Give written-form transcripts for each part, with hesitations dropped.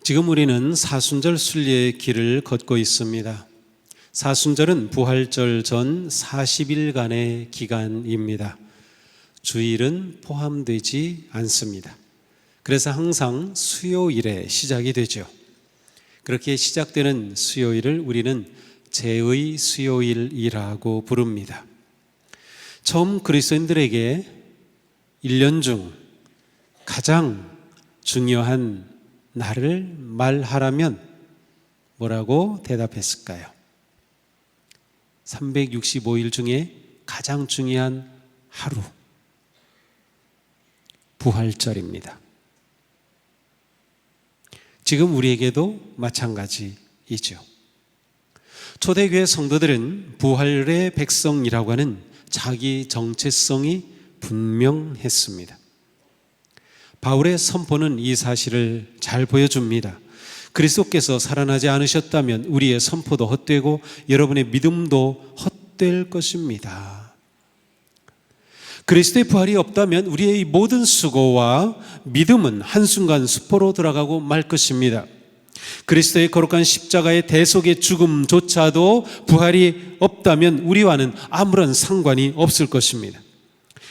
지금 우리는 사순절 순례의 길을 걷고 있습니다. 사순절은 부활절 전 40일간의 기간입니다. 주일은 포함되지 않습니다. 그래서 항상 수요일에 시작이 되죠. 그렇게 시작되는 수요일을 우리는 제의 수요일이라고 부릅니다. 처음 그리스도인들에게 1년 중 가장 중요한 날을 말하라면 뭐라고 대답했을까요? 365일 중에 가장 중요한 하루, 부활절입니다. 지금 우리에게도 마찬가지이죠. 초대교회 성도들은 부활의 백성이라고 하는 자기 정체성이 분명했습니다. 바울의 선포는 이 사실을 잘 보여줍니다. 그리스도께서 살아나지 않으셨다면 우리의 선포도 헛되고 여러분의 믿음도 헛될 것입니다. 그리스도의 부활이 없다면 우리의 모든 수고와 믿음은 한순간 수포로 들어가고 말 것입니다. 그리스도의 거룩한 십자가의 대속의 죽음조차도 부활이 없다면 우리와는 아무런 상관이 없을 것입니다.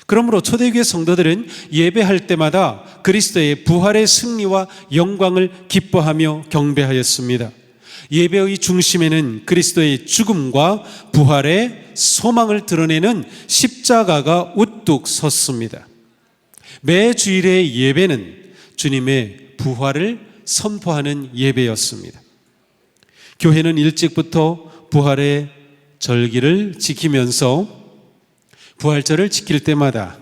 그러므로 초대교회 성도들은 예배할 때마다 그리스도의 부활의 승리와 영광을 기뻐하며 경배하였습니다. 예배의 중심에는 그리스도의 죽음과 부활의 소망을 드러내는 십자가가 우뚝 섰습니다. 매 주일의 예배는 주님의 부활을 선포하는 예배였습니다. 교회는 일찍부터 부활의 절기를 지키면서 부활절을 지킬 때마다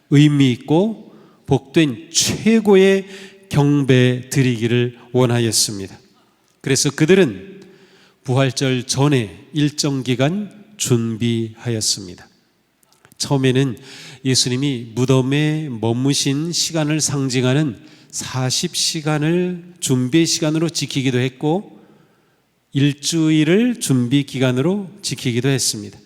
의미 있고 복된 최고의 경배 드리기를 원하였습니다. 그래서 그들은 부활절 전에 일정 기간 준비하였습니다. 처음에는 예수님이 무덤에 머무신 시간을 상징하는 40시간을 준비 시간으로 지키기도 했고 일주일을 준비 기간으로 지키기도 했습니다.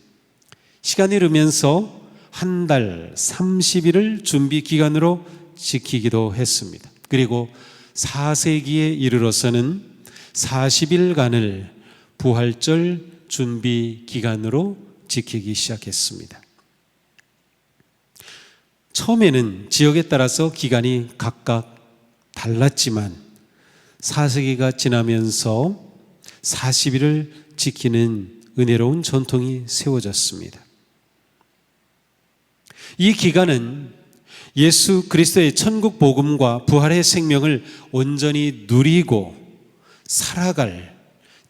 시간이 흐르면서 한 달 30일을 준비 기간으로 지키기도 했습니다. 그리고 4세기에 이르러서는 40일간을 부활절 준비 기간으로 지키기 시작했습니다. 처음에는 지역에 따라서 기간이 각각 달랐지만 4세기가 지나면서 40일을 지키는 은혜로운 전통이 세워졌습니다. 이 기간은 예수 그리스도의 천국 복음과 부활의 생명을 온전히 누리고 살아갈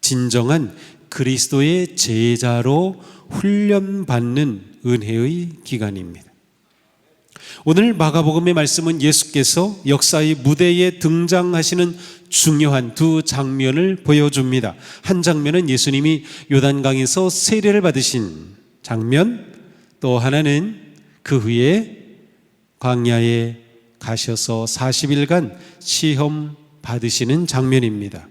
진정한 그리스도의 제자로 훈련받는 은혜의 기간입니다. 오늘 마가복음의 말씀은 예수께서 역사의 무대에 등장하시는 중요한 두 장면을 보여줍니다. 한 장면은 예수님이 요단강에서 세례를 받으신 장면, 또 하나는 그 후에 광야에 가셔서 40일간 시험 받으시는 장면입니다.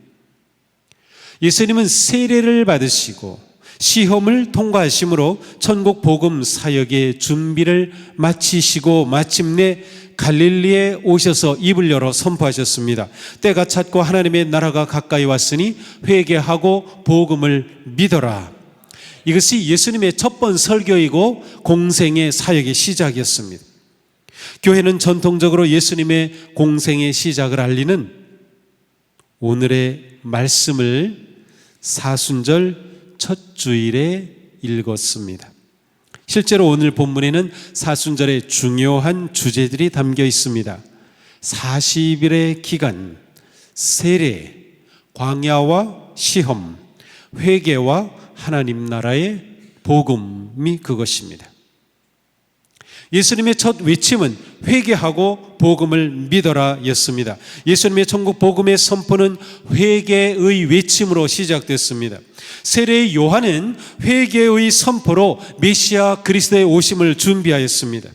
예수님은 세례를 받으시고 시험을 통과하심으로 천국 복음 사역의 준비를 마치시고 마침내 갈릴리에 오셔서 입을 열어 선포하셨습니다. 때가 찼고 하나님의 나라가 가까이 왔으니 회개하고 복음을 믿어라. 이것이 예수님의 첫 번 설교이고 공생의 사역의 시작이었습니다. 교회는 전통적으로 예수님의 공생의 시작을 알리는 오늘의 말씀을 사순절 첫 주일에 읽었습니다. 실제로 오늘 본문에는 사순절의 중요한 주제들이 담겨 있습니다. 40일의 기간, 세례, 광야와 시험, 회개와 하나님 나라의 복음이 그것입니다. 예수님의 첫 외침은 회개하고 복음을 믿어라 였습니다. 예수님의 천국 복음의 선포는 회개의 외침으로 시작됐습니다. 세례의 요한은 회개의 선포로 메시아 그리스도의 오심을 준비하였습니다.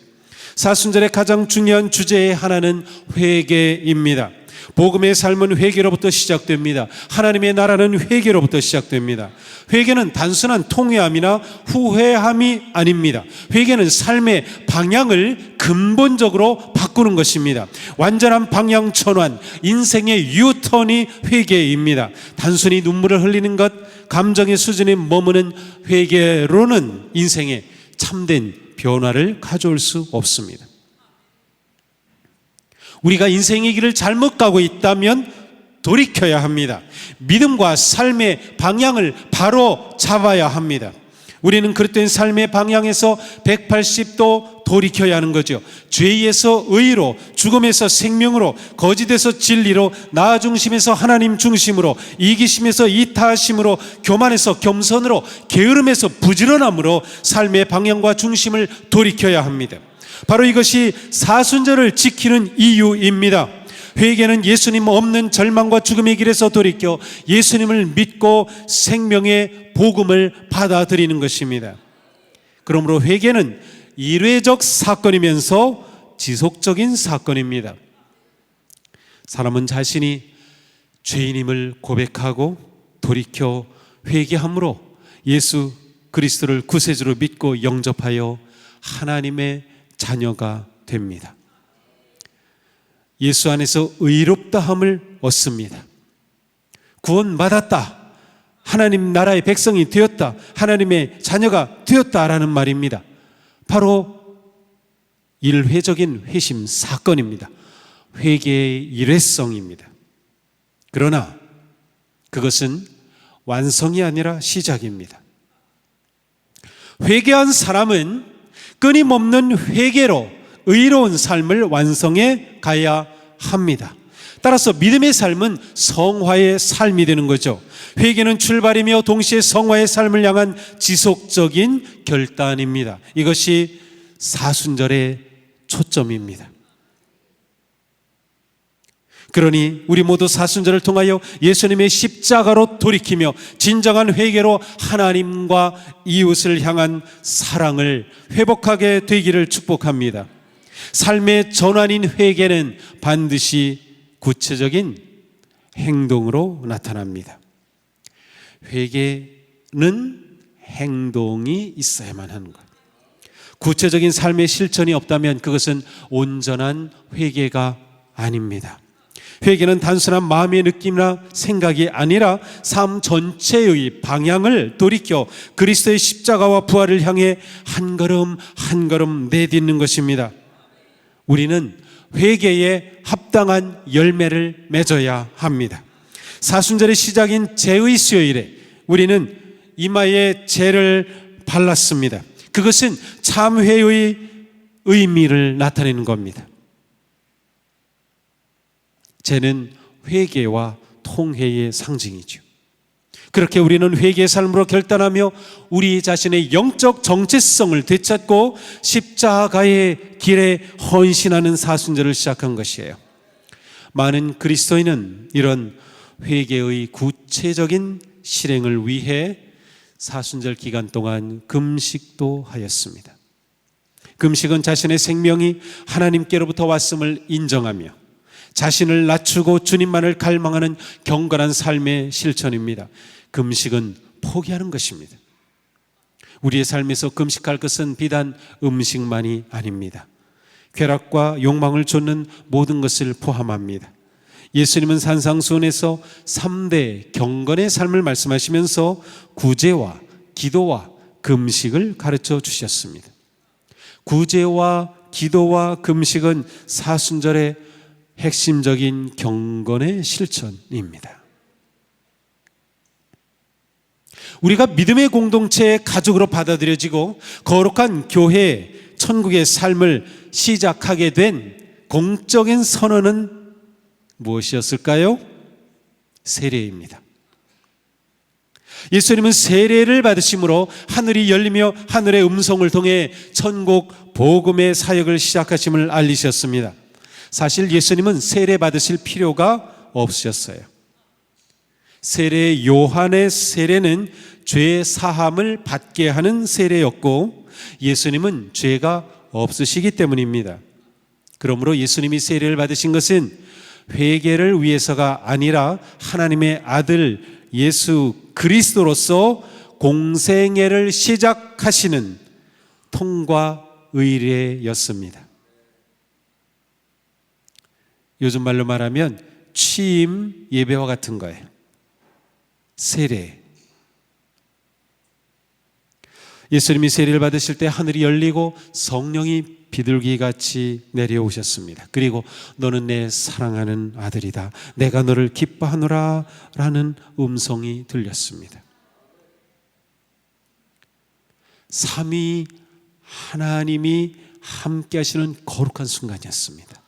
사순절의 가장 중요한 주제의 하나는 회개입니다. 복음의 삶은 회개로부터 시작됩니다. 하나님의 나라는 회개로부터 시작됩니다. 회개는 단순한 통회함이나 후회함이 아닙니다. 회개는 삶의 방향을 근본적으로 바꾸는 것입니다. 완전한 방향 전환, 인생의 유턴이 회개입니다. 단순히 눈물을 흘리는 것, 감정의 수준에 머무는 회개로는 인생에 참된 변화를 가져올 수 없습니다. 우리가 인생의 길을 잘못 가고 있다면 돌이켜야 합니다. 믿음과 삶의 방향을 바로 잡아야 합니다. 우리는 그릇된 삶의 방향에서 180도 돌이켜야 하는 거죠. 죄에서 의로, 죽음에서 생명으로, 거짓에서 진리로, 나 중심에서 하나님 중심으로, 이기심에서 이타심으로, 교만에서 겸손으로, 게으름에서 부지런함으로 삶의 방향과 중심을 돌이켜야 합니다. 바로 이것이 사순절을 지키는 이유입니다. 회개는 예수님 없는 절망과 죽음의 길에서 돌이켜 예수님을 믿고 생명의 복음을 받아들이는 것입니다. 그러므로 회개는 일회적 사건이면서 지속적인 사건입니다. 사람은 자신이 죄인임을 고백하고 돌이켜 회개함으로 예수 그리스도를 구세주로 믿고 영접하여 하나님의 자녀가 됩니다. 예수 안에서 의롭다함을 얻습니다. 구원받았다, 하나님 나라의 백성이 되었다, 하나님의 자녀가 되었다라는 말입니다. 바로 일회적인 회심 사건입니다. 회개의 일회성입니다. 그러나 그것은 완성이 아니라 시작입니다. 회개한 사람은 끊임없는 회개로 의로운 삶을 완성해 가야 합니다. 따라서 믿음의 삶은 성화의 삶이 되는 거죠. 회개는 출발이며 동시에 성화의 삶을 향한 지속적인 결단입니다. 이것이 사순절의 초점입니다. 그러니 우리 모두 사순절을 통하여 예수님의 십자가로 돌이키며 진정한 회개로 하나님과 이웃을 향한 사랑을 회복하게 되기를 축복합니다. 삶의 전환인 회개는 반드시 구체적인 행동으로 나타납니다. 회개는 행동이 있어야만 하는 것. 구체적인 삶의 실천이 없다면 그것은 온전한 회개가 아닙니다. 회개는 단순한 마음의 느낌이나 생각이 아니라 삶 전체의 방향을 돌이켜 그리스도의 십자가와 부활을 향해 한 걸음 한 걸음 내딛는 것입니다. 우리는 회개에 합당한 열매를 맺어야 합니다. 사순절의 시작인 제의 수요일에 우리는 이마에 제를 발랐습니다. 그것은 참회의 의미를 나타내는 겁니다. 제는 회개와 통회의 상징이죠. 그렇게 우리는 회개의 삶으로 결단하며 우리 자신의 영적 정체성을 되찾고 십자가의 길에 헌신하는 사순절을 시작한 것이에요. 많은 그리스도인은 이런 회개의 구체적인 실행을 위해 사순절 기간 동안 금식도 하였습니다. 금식은 자신의 생명이 하나님께로부터 왔음을 인정하며 자신을 낮추고 주님만을 갈망하는 경건한 삶의 실천입니다. 금식은 포기하는 것입니다. 우리의 삶에서 금식할 것은 비단 음식만이 아닙니다. 쾌락과 욕망을 좇는 모든 것을 포함합니다. 예수님은 산상수훈에서 3대 경건의 삶을 말씀하시면서 구제와 기도와 금식을 가르쳐 주셨습니다. 구제와 기도와 금식은 사순절의 핵심적인 경건의 실천입니다. 우리가 믿음의 공동체의 가족으로 받아들여지고 거룩한 교회, 천국의 삶을 시작하게 된 공적인 선언은 무엇이었을까요? 세례입니다. 예수님은 세례를 받으심으로 하늘이 열리며 하늘의 음성을 통해 천국 복음의 사역을 시작하심을 알리셨습니다. 사실 예수님은 세례 받으실 필요가 없으셨어요. 세례 요한의 세례는 죄 사함을 받게 하는 세례였고 예수님은 죄가 없으시기 때문입니다. 그러므로 예수님이 세례를 받으신 것은 회개를 위해서가 아니라 하나님의 아들 예수 그리스도로서 공생애를 시작하시는 통과 의례였습니다. 요즘 말로 말하면 취임 예배와 같은 거예요. 세례. 예수님이 세례를 받으실 때 하늘이 열리고 성령이 비둘기같이 내려오셨습니다. 그리고 너는 내 사랑하는 아들이다, 내가 너를 기뻐하노라 라는 음성이 들렸습니다. 삼위 하나님이 함께 하시는 거룩한 순간이었습니다.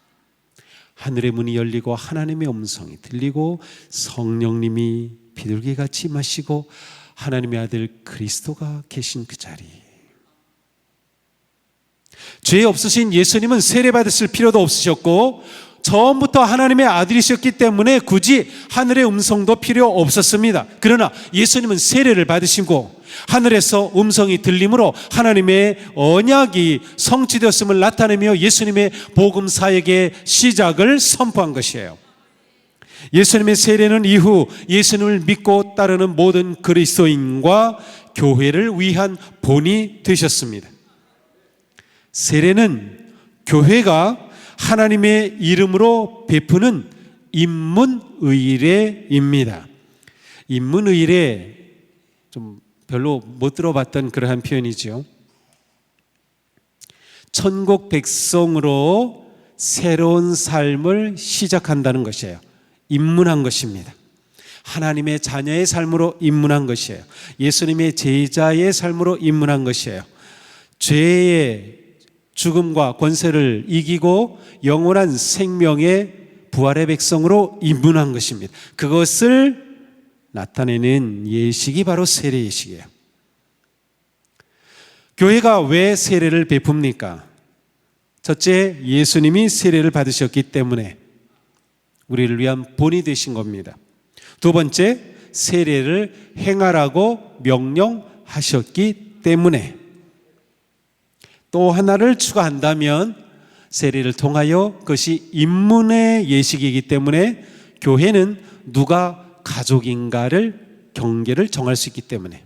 하늘의 문이 열리고 하나님의 음성이 들리고 성령님이 비둘기같이 임하시고 하나님의 아들 그리스도가 계신 그 자리. 죄 없으신 예수님은 세례 받으실 필요도 없으셨고 처음부터 하나님의 아들이셨기 때문에 굳이 하늘의 음성도 필요 없었습니다. 그러나 예수님은 세례를 받으시고 하늘에서 음성이 들림으로 하나님의 언약이 성취되었음을 나타내며 예수님의 복음 사역의 시작을 선포한 것이에요. 예수님의 세례는 이후 예수님을 믿고 따르는 모든 그리스도인과 교회를 위한 본이 되셨습니다. 세례는 교회가 하나님의 이름으로 베푸는 인문의례입니다. 인문의례, 좀 별로 못 들어봤던 그러한 표현이죠. 천국 백성으로 새로운 삶을 시작한다는 것이에요. 입문한 것입니다. 하나님의 자녀의 삶으로 입문한 것이에요. 예수님의 제자의 삶으로 입문한 것이에요. 죄의 죽음과 권세를 이기고 영원한 생명의 부활의 백성으로 입문한 것입니다. 그것을 나타내는 예식이 바로 세례 예식이에요. 교회가 왜 세례를 베풉니까? 첫째, 예수님이 세례를 받으셨기 때문에 우리를 위한 본이 되신 겁니다. 두 번째, 세례를 행하라고 명령하셨기 때문에. 또 하나를 추가한다면 세례를 통하여 그것이 입문의 예식이기 때문에 교회는 누가 가족인가를 경계를 정할 수 있기 때문에.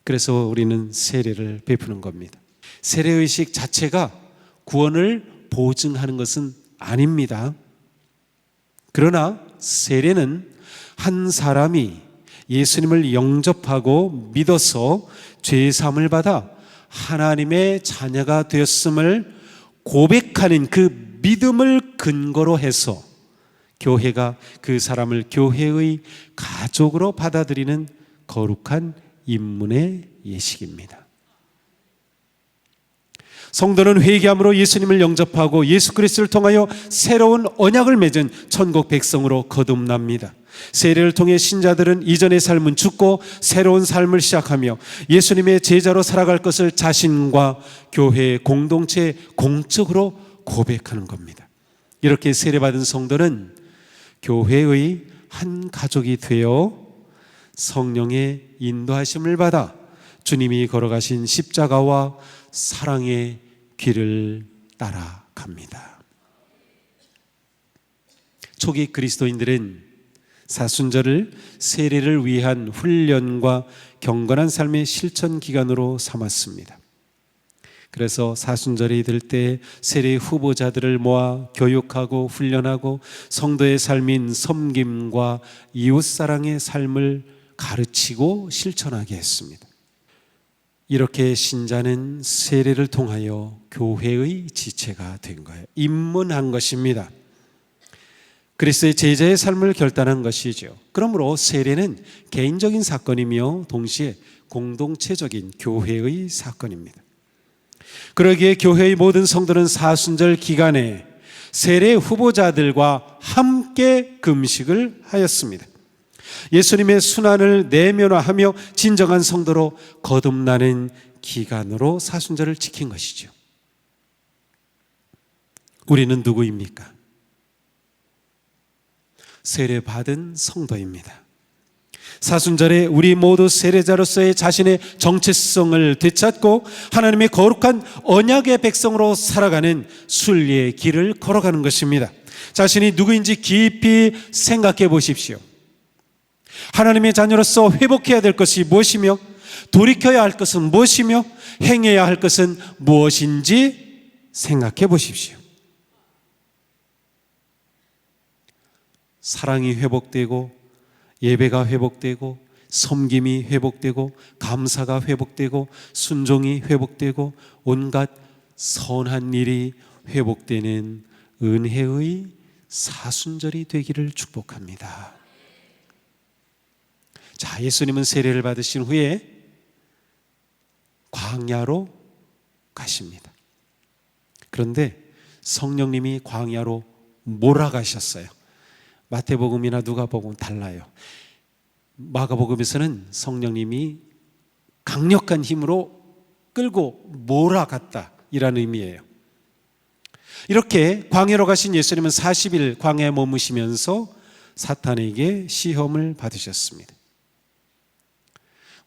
그래서 우리는 세례를 베푸는 겁니다. 세례의식 자체가 구원을 보증하는 것은 아닙니다. 그러나 세례는 한 사람이 예수님을 영접하고 믿어서 죄사함을 받아 하나님의 자녀가 되었음을 고백하는 그 믿음을 근거로 해서 교회가 그 사람을 교회의 가족으로 받아들이는 거룩한 입문의 예식입니다. 성도는 회개함으로 예수님을 영접하고 예수 그리스도를 통하여 새로운 언약을 맺은 천국 백성으로 거듭납니다. 세례를 통해 신자들은 이전의 삶은 죽고 새로운 삶을 시작하며 예수님의 제자로 살아갈 것을 자신과 교회의 공동체 공적으로 고백하는 겁니다. 이렇게 세례받은 성도는 교회의 한 가족이 되어 성령의 인도하심을 받아 주님이 걸어가신 십자가와 사랑의 길을 따라갑니다. 초기 그리스도인들은 사순절을 세례를 위한 훈련과 경건한 삶의 실천 기간으로 삼았습니다. 그래서 사순절이 될 때 세례 후보자들을 모아 교육하고 훈련하고 성도의 삶인 섬김과 이웃사랑의 삶을 가르치고 실천하게 했습니다. 이렇게 신자는 세례를 통하여 교회의 지체가 된 거예요. 입문한 것입니다. 그리스도의 제자의 삶을 결단한 것이죠. 그러므로 세례는 개인적인 사건이며 동시에 공동체적인 교회의 사건입니다. 그러기에 교회의 모든 성도는 사순절 기간에 세례 후보자들과 함께 금식을 하였습니다. 예수님의 순환을 내면화하며 진정한 성도로 거듭나는 기간으로 사순절을 지킨 것이죠. 우리는 누구입니까? 세례받은 성도입니다. 사순절에 우리 모두 세례자로서의 자신의 정체성을 되찾고 하나님의 거룩한 언약의 백성으로 살아가는 순리의 길을 걸어가는 것입니다. 자신이 누구인지 깊이 생각해 보십시오. 하나님의 자녀로서 회복해야 될 것이 무엇이며 돌이켜야 할 것은 무엇이며 행해야 할 것은 무엇인지 생각해 보십시오. 사랑이 회복되고 예배가 회복되고 섬김이 회복되고 감사가 회복되고 순종이 회복되고 온갖 선한 일이 회복되는 은혜의 사순절이 되기를 축복합니다. 자, 예수님은 세례를 받으신 후에 광야로 가십니다. 그런데 성령님이 광야로 몰아가셨어요. 마태복음이나 누가복음 달라요. 마가복음에서는 성령님이 강력한 힘으로 끌고 몰아갔다 이라는 의미예요. 이렇게 광야로 가신 예수님은 40일 광야에 머무시면서 사탄에게 시험을 받으셨습니다.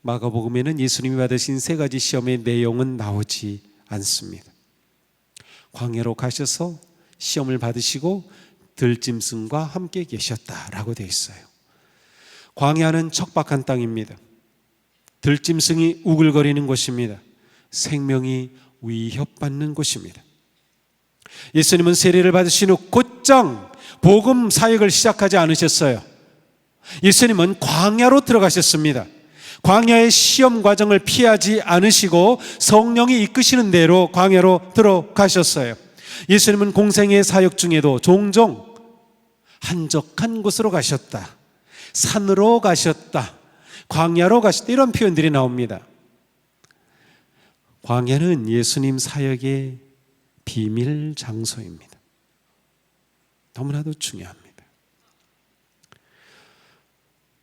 마가복음에는 예수님이 받으신 세 가지 시험의 내용은 나오지 않습니다. 광야로 가셔서 시험을 받으시고 들짐승과 함께 계셨다라고 되어 있어요. 광야는 척박한 땅입니다. 들짐승이 우글거리는 곳입니다. 생명이 위협받는 곳입니다. 예수님은 세례를 받으신 후 곧장 복음 사역을 시작하지 않으셨어요. 예수님은 광야로 들어가셨습니다. 광야의 시험 과정을 피하지 않으시고 성령이 이끄시는 대로 광야로 들어가셨어요. 예수님은 공생의 사역 중에도 종종 한적한 곳으로 가셨다, 산으로 가셨다, 광야로 가셨다 이런 표현들이 나옵니다. 광야는 예수님 사역의 비밀 장소입니다. 너무나도 중요합니다.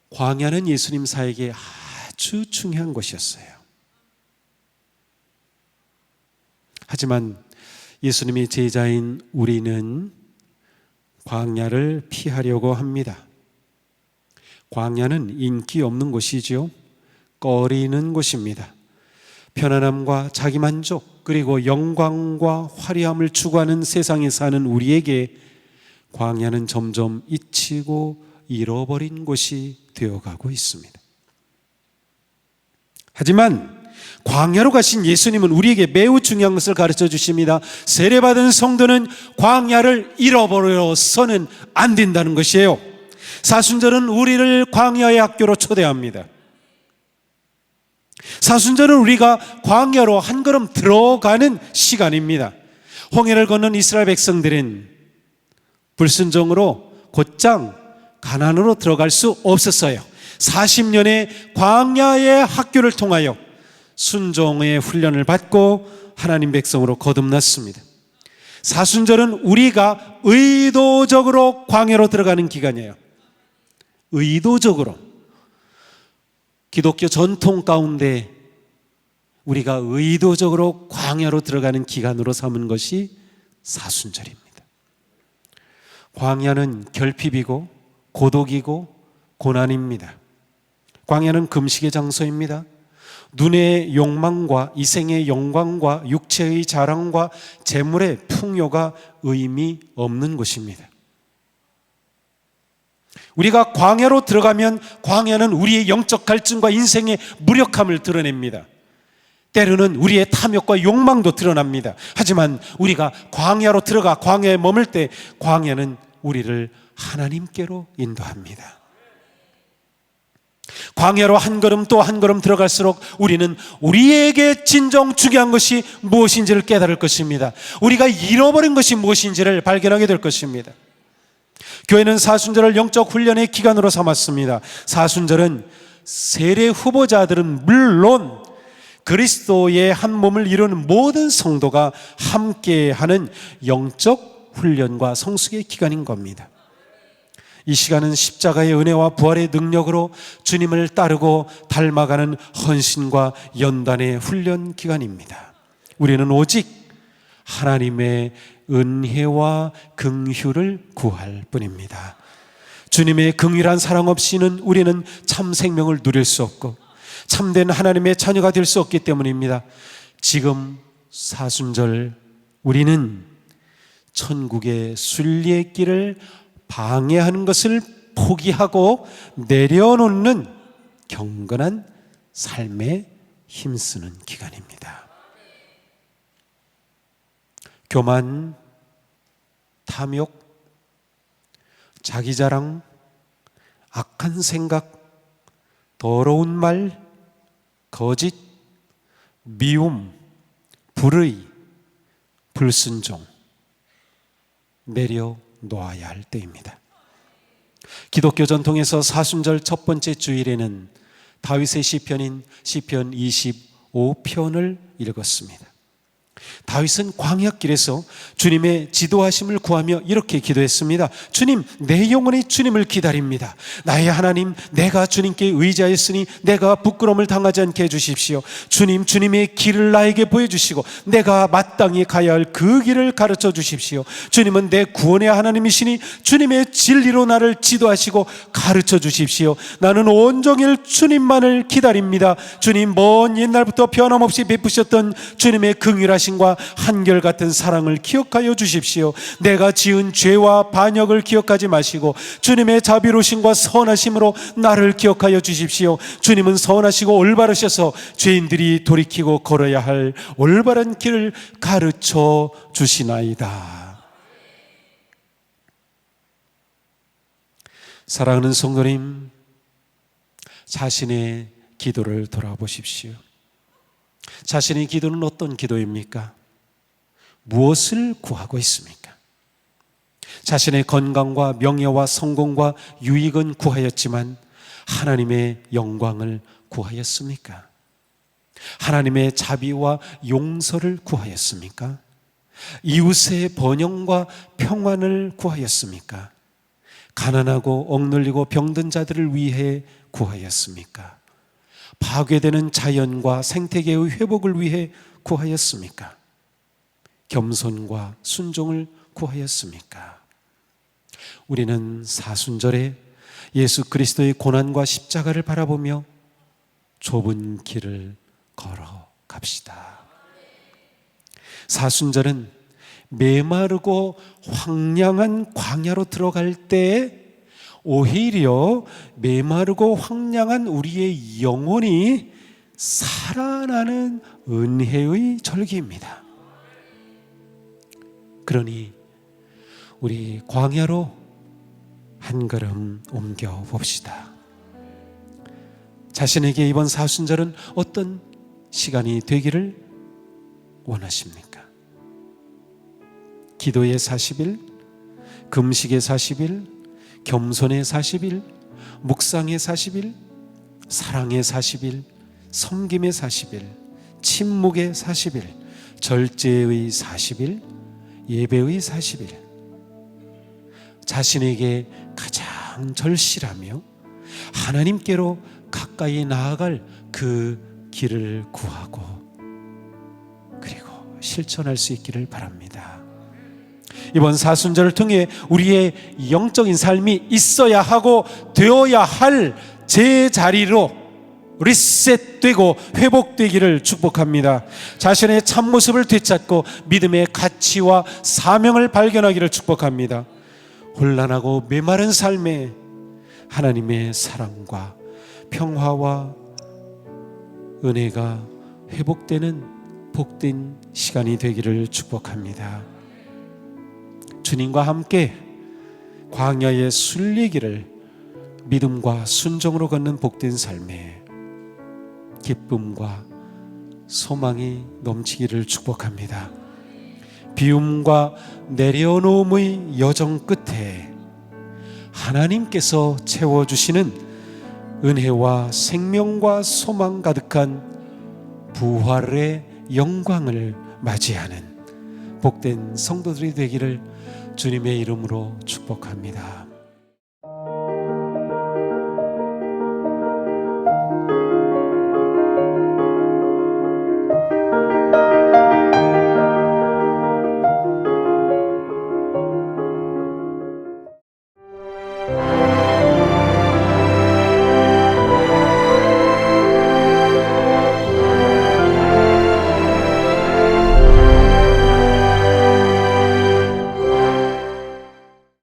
광야는 예수님 사역의 아주 중요한 곳이었어요. 하지만 예수님의 제자인 우리는 광야를 피하려고 합니다. 광야는 인기 없는 곳이지요. 꺼리는 곳입니다. 편안함과 자기만족 그리고 영광과 화려함을 추구하는 세상에 사는 우리에게 광야는 점점 잊히고 잃어버린 곳이 되어가고 있습니다. 하지만 광야로 가신 예수님은 우리에게 매우 중요한 것을 가르쳐 주십니다. 세례받은 성도는 광야를 잃어버려서는 안 된다는 것이에요. 사순절은 우리를 광야의 학교로 초대합니다. 사순절은 우리가 광야로 한 걸음 들어가는 시간입니다. 홍해를 건넌 이스라엘 백성들은 불순종으로 곧장 가나안으로 들어갈 수 없었어요. 40년의 광야의 학교를 통하여 순종의 훈련을 받고 하나님 백성으로 거듭났습니다. 사순절은 우리가 의도적으로 광야로 들어가는 기간이에요. 의도적으로. 기독교 전통 가운데 우리가 의도적으로 광야로 들어가는 기간으로 삼은 것이 사순절입니다. 광야는 결핍이고 고독이고 고난입니다. 광야는 금식의 장소입니다. 눈의 욕망과 이생의 영광과 육체의 자랑과 재물의 풍요가 의미 없는 곳입니다. 우리가 광야로 들어가면 광야는 우리의 영적 갈증과 인생의 무력함을 드러냅니다. 때로는 우리의 탐욕과 욕망도 드러납니다. 하지만 우리가 광야로 들어가 광야에 머물 때 광야는 우리를 하나님께로 인도합니다. 광야로 한 걸음 또 한 걸음 들어갈수록 우리는 우리에게 진정 중요한 것이 무엇인지를 깨달을 것입니다. 우리가 잃어버린 것이 무엇인지를 발견하게 될 것입니다. 교회는 사순절을 영적 훈련의 기간으로 삼았습니다. 사순절은 세례 후보자들은 물론 그리스도의 한 몸을 이루는 모든 성도가 함께하는 영적 훈련과 성숙의 기간인 겁니다. 이 시간은 십자가의 은혜와 부활의 능력으로 주님을 따르고 닮아가는 헌신과 연단의 훈련 기간입니다. 우리는 오직 하나님의 은혜와 긍휼을 구할 뿐입니다. 주님의 긍휼한 사랑 없이는 우리는 참 생명을 누릴 수 없고 참된 하나님의 자녀가 될 수 없기 때문입니다. 지금 사순절 우리는 천국의 순리의 길을 방해하는 것을 포기하고 내려놓는 경건한 삶에 힘쓰는 기간입니다. 교만, 탐욕, 자기자랑, 악한 생각, 더러운 말, 거짓, 미움, 불의, 불순종 내려놓아야 할 때입니다. 기독교 전통에서 사순절 첫 번째 주일에는 다윗의 시편인 시편 25편을 읽었습니다. 다윗은 광야길에서 주님의 지도하심을 구하며 이렇게 기도했습니다. 주님, 내 영혼이 주님을 기다립니다. 나의 하나님, 내가 주님께 의지하였으니 내가 부끄러움을 당하지 않게 해주십시오. 주님, 주님의 길을 나에게 보여주시고 내가 마땅히 가야 할 그 길을 가르쳐 주십시오. 주님은 내 구원의 하나님이시니 주님의 진리로 나를 지도하시고 가르쳐 주십시오. 나는 온종일 주님만을 기다립니다. 주님, 먼 옛날부터 변함없이 베푸셨던 주님의 긍휼하신 과 한결같은 사랑을 기억하여 주십시오. 내가 지은 죄와 반역을 기억하지 마시고 주님의 자비로우심과 선하심으로 나를 기억하여 주십시오. 주님은 선하시고 올바르셔서 죄인들이 돌이키고 걸어야 할 올바른 길을 가르쳐 주시나이다. 사랑하는 성도님, 자신의 기도를 돌아보십시오. 자신의 기도는 어떤 기도입니까? 무엇을 구하고 있습니까? 자신의 건강과 명예와 성공과 유익은 구하였지만 하나님의 영광을 구하였습니까? 하나님의 자비와 용서를 구하였습니까? 이웃의 번영과 평안을 구하였습니까? 가난하고 억눌리고 병든 자들을 위해 구하였습니까? 파괴되는 자연과 생태계의 회복을 위해 구하였습니까? 겸손과 순종을 구하였습니까? 우리는 사순절에 예수 그리스도의 고난과 십자가를 바라보며 좁은 길을 걸어갑시다. 사순절은 메마르고 황량한 광야로 들어갈 때 오히려 메마르고 황량한 우리의 영혼이 살아나는 은혜의 절기입니다. 그러니 우리 광야로 한 걸음 옮겨 봅시다. 자신에게 이번 사순절은 어떤 시간이 되기를 원하십니까? 기도의 40일, 금식의 40일, 겸손의 40일, 묵상의 40일, 사랑의 40일, 섬김의 40일, 침묵의 40일, 절제의 40일, 예배의 40일. 자신에게 가장 절실하며 하나님께로 가까이 나아갈 그 길을 구하고 그리고 실천할 수 있기를 바랍니다. 이번 사순절을 통해 우리의 영적인 삶이 있어야 하고 되어야 할 제자리로 리셋되고 회복되기를 축복합니다. 자신의 참모습을 되찾고 믿음의 가치와 사명을 발견하기를 축복합니다. 혼란하고 메마른 삶에 하나님의 사랑과 평화와 은혜가 회복되는 복된 시간이 되기를 축복합니다. 주님과 함께 광야의 순례길을 믿음과 순종으로 걷는 복된 삶에 기쁨과 소망이 넘치기를 축복합니다. 비움과 내려놓음의 여정 끝에 하나님께서 채워주시는 은혜와 생명과 소망 가득한 부활의 영광을 맞이하는 복된 성도들이 되기를 주님의 이름으로 축복합니다.